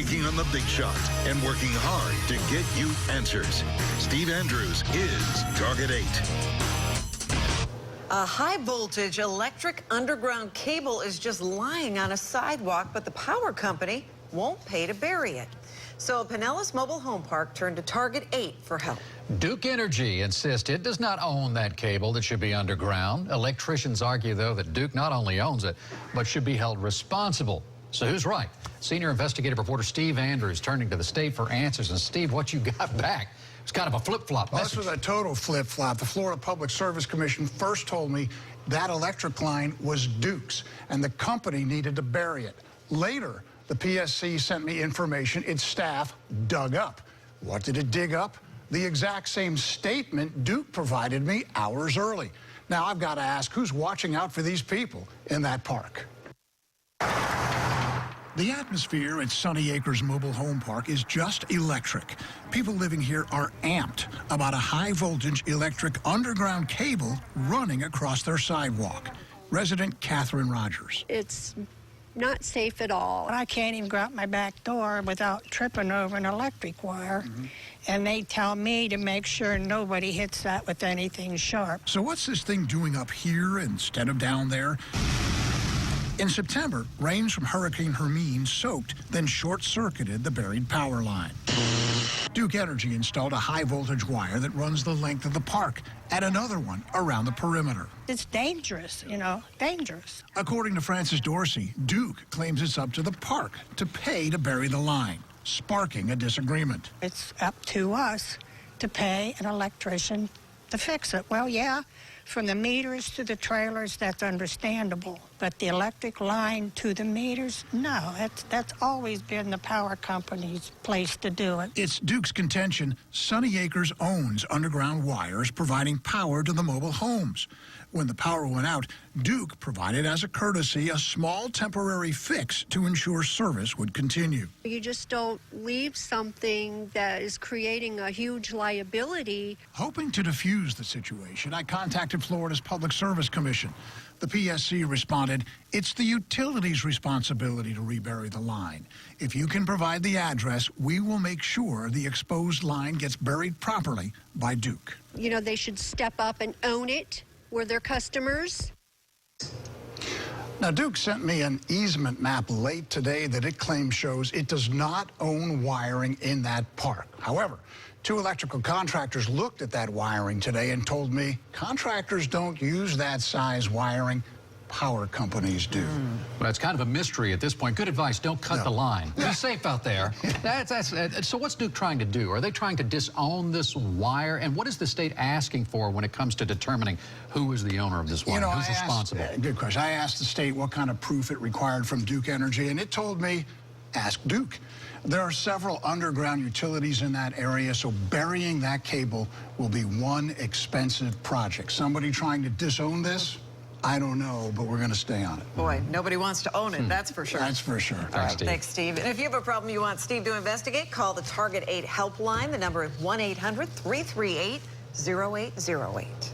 taking on the big shot and working hard to get you answers. Steve Andrews is Target 8. A high-voltage electric underground cable is just lying on a sidewalk, but the power company won't pay to bury it. So Pinellas Mobile Home Park turned to Target 8 for help. Duke Energy insists it does not own that cable that should be underground. Electricians argue, though, that Duke not only owns it, but should be held responsible. So who's right? Senior investigative reporter Steve Andrews turning to the state for answers. And Steve, what you got back? It's kind of a flip-flop Well, message. this was a total flip-flop. The Florida Public Service Commission first told me that electric line was Duke's, and the company needed to bury it. Later, the PSC sent me information its staff dug up. What did it dig up? The exact same statement Duke provided me hours early. Now, I've got to ask, who's watching out for these people in that park? The atmosphere at Sunny Acres Mobile Home Park is just electric. People living here are amped about a high-voltage electric underground cable running across their sidewalk. Resident Catherine Rogers. It's not safe at all. I can't even go out my back door without tripping over an electric wire. And they tell me to make sure nobody hits that with anything sharp. So what's this thing doing up here instead of down there? In September, rains from Hurricane Hermine soaked, then short-circuited the buried power line. Duke Energy installed a high-voltage wire that runs the length of the park and another one around the perimeter. It's dangerous, you know, dangerous. According to Francis Dorsey, Duke claims it's up to the park to pay to bury the line, sparking a disagreement. It's up to us to pay an electrician to fix it. Well, yeah, from the meters to the trailers, that's understandable. But the electric line to the meters, no, that's always been the power company's place to do it. It's Duke's contention Sunny Acres owns underground wires providing power to the mobile homes. When the power went out, Duke provided as a courtesy a small temporary fix to ensure service would continue. You just don't leave something that is creating a huge liability. Hoping to defuse the situation, I contacted Florida's Public Service Commission. The PSC responded, it's the utility's responsibility to rebury the line. If you can provide the address, we will make sure the exposed line gets buried properly by Duke. You know, they should step up and own it. We're their customers. Now, Duke sent me an easement map late today that it claims shows it does not own wiring in that park. However, two electrical contractors looked at that wiring today and told me contractors don't use that size wiring. Power companies do. Well, it's kind of a mystery at this point. Good advice, don't cut the line. Be safe out there. So what's Duke trying to do? Are they trying to disown this wire? And what is the state asking for when it comes to determining who is the owner of this wire? Who's responsible? Good question. I asked the state what kind of proof it required from Duke Energy, and it told me, ask Duke. There are several underground utilities in that area, so burying that cable will be one expensive project. Somebody trying to disown this? I don't know, but we're going to stay on it. Boy, nobody wants to own it, that's for sure. That's for sure. All right, thanks, Steve. And if you have a problem you want Steve to investigate, call the Target 8 helpline. The number is 1-800-338-0808.